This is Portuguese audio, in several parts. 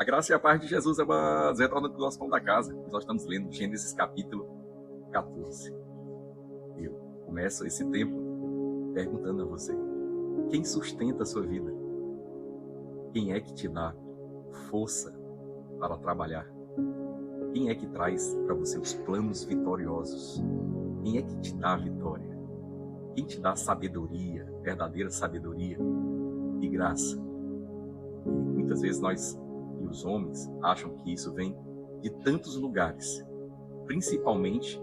A graça e a paz de Jesus é uma retorna do nosso pão da casa. Nós estamos lendo Gênesis capítulo 14. Eu começo esse tempo perguntando a você: quem sustenta a sua vida? Quem é que te dá força para trabalhar? Quem é que traz para você os planos vitoriosos? Quem é que te dá a vitória? Quem te dá sabedoria, verdadeira sabedoria e graça? E muitas vezes nós e os homens acham que isso vem de tantos lugares, principalmente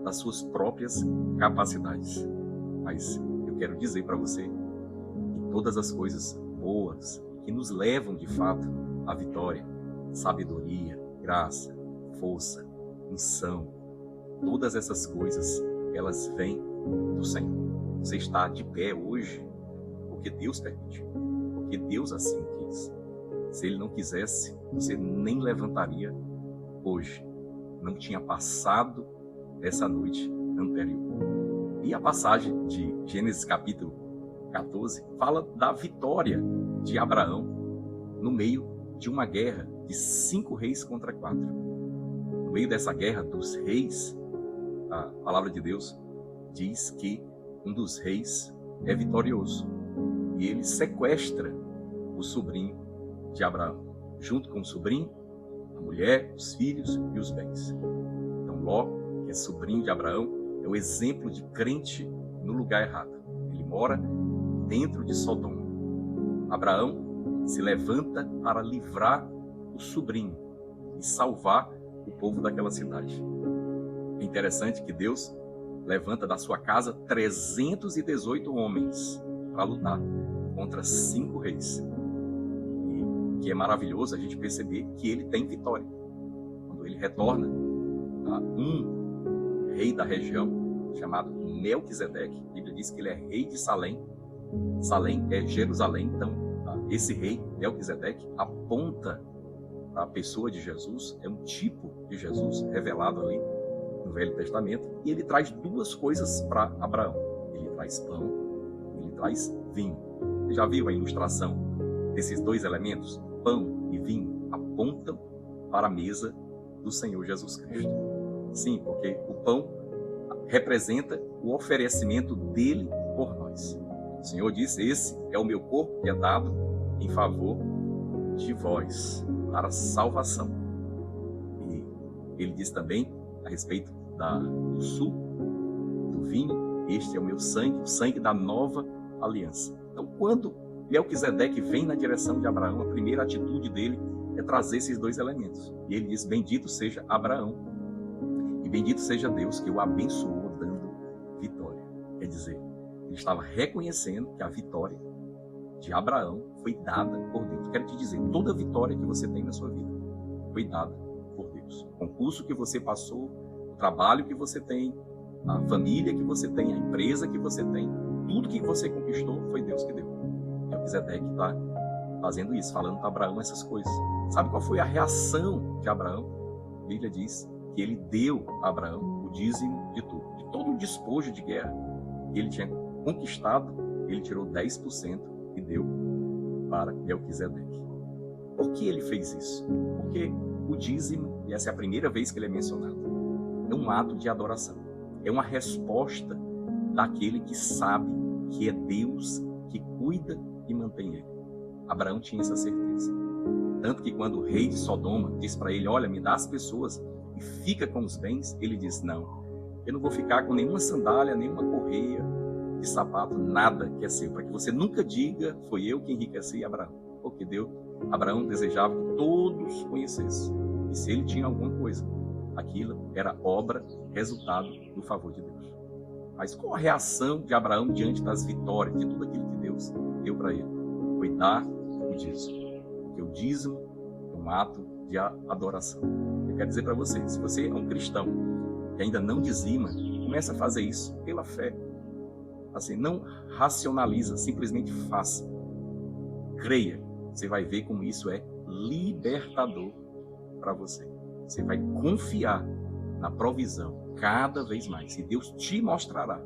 das suas próprias capacidades. Mas eu quero dizer para você que todas as coisas boas que nos levam de fato à vitória, sabedoria, graça, força, unção, todas essas coisas, elas vêm do Senhor. Você está de pé hoje porque Deus permitiu, porque Deus assim quis. Se Ele não quisesse, você nem levantaria hoje. Não tinha passado essa noite anterior. E a passagem de Gênesis capítulo 14 fala da vitória de Abraão no meio de uma guerra de 5 reis contra 4. No meio dessa guerra dos reis, a palavra de Deus diz que um dos reis é vitorioso e ele sequestra o sobrinho de Abraão, junto com o sobrinho, a mulher, os filhos e os bens. Então Ló, que é sobrinho de Abraão, é o exemplo de crente no lugar errado. Ele mora dentro de Sodoma. Abraão se levanta para livrar o sobrinho e salvar o povo daquela cidade. É interessante que Deus levanta da sua casa 318 homens para lutar contra 5 reis. E que é maravilhoso a gente perceber que ele tem vitória. Quando ele retorna a um rei da região, chamado Melquisedeque, a Bíblia diz que ele é rei de Salém. Salém é Jerusalém, então esse rei, Melquisedeque, aponta a pessoa de Jesus, é um tipo de Jesus revelado ali no Velho Testamento, e ele traz 2 coisas para Abraão. Ele traz pão, ele traz vinho. Você já viu a ilustração desses 2 elementos? Pão e vinho apontam para a mesa do Senhor Jesus Cristo. Sim, porque o pão representa o oferecimento dele por nós. O Senhor disse: esse é o meu corpo que é dado em favor de vós, para a salvação. E ele diz também a respeito do suco, do vinho: este é o meu sangue, o sangue da nova aliança. Então, quando Melquisedeque vem na direção de Abraão, a primeira atitude dele é trazer esses 2 elementos. E ele diz: bendito seja Abraão e bendito seja Deus que o abençoou dando vitória. Quer dizer, ele estava reconhecendo que a vitória de Abraão foi dada por Deus. Quero te dizer, toda vitória que você tem na sua vida foi dada por Deus. O concurso que você passou, o trabalho que você tem, a família que você tem, a empresa que você tem, tudo que você conquistou foi Deus que deu. Melquisedeque está fazendo isso, falando para Abraão essas coisas. Sabe qual foi a reação de Abraão? A Bíblia diz que ele deu a Abraão o dízimo de tudo, de todo o despojo de guerra que ele tinha conquistado. Ele tirou 10% e deu para Melquisedeque. Por que ele fez isso? Porque o dízimo, e essa é a primeira vez que ele é mencionado, é um ato de adoração. É uma resposta daquele que sabe que é Deus que cuida e mantém ele. Abraão tinha essa certeza. Tanto que quando o rei de Sodoma disse para ele: olha, me dá as pessoas e fica com os bens, ele disse: não, eu não vou ficar com nenhuma sandália, nenhuma correia de sapato, nada que é seu, para que você nunca diga: foi eu que enriqueci Abraão. Porque Abraão desejava que todos conhecessem. E se ele tinha alguma coisa, aquilo era obra, resultado do favor de Deus. Mas qual a reação de Abraão diante das vitórias, de tudo aquilo que Deus deu para ele? Foi dar o dízimo. Porque o dízimo é um ato de adoração. Eu quero dizer para você, se você é um cristão que ainda não dizima, comece a fazer isso pela fé. Assim, não racionaliza, simplesmente faça. Creia, você vai ver como isso é libertador para você. Você vai confiar na provisão cada vez mais. E Deus te mostrará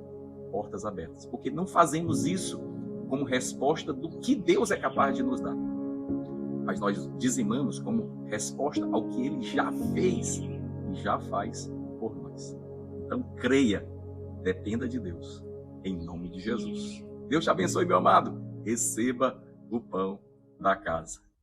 portas abertas. Porque não fazemos isso como resposta do que Deus é capaz de nos dar. mas nós dizimamos como resposta ao que ele já fez e já faz por nós. Então creia, dependa de Deus, em nome de Jesus. Deus te abençoe, meu amado. Receba o pão da casa.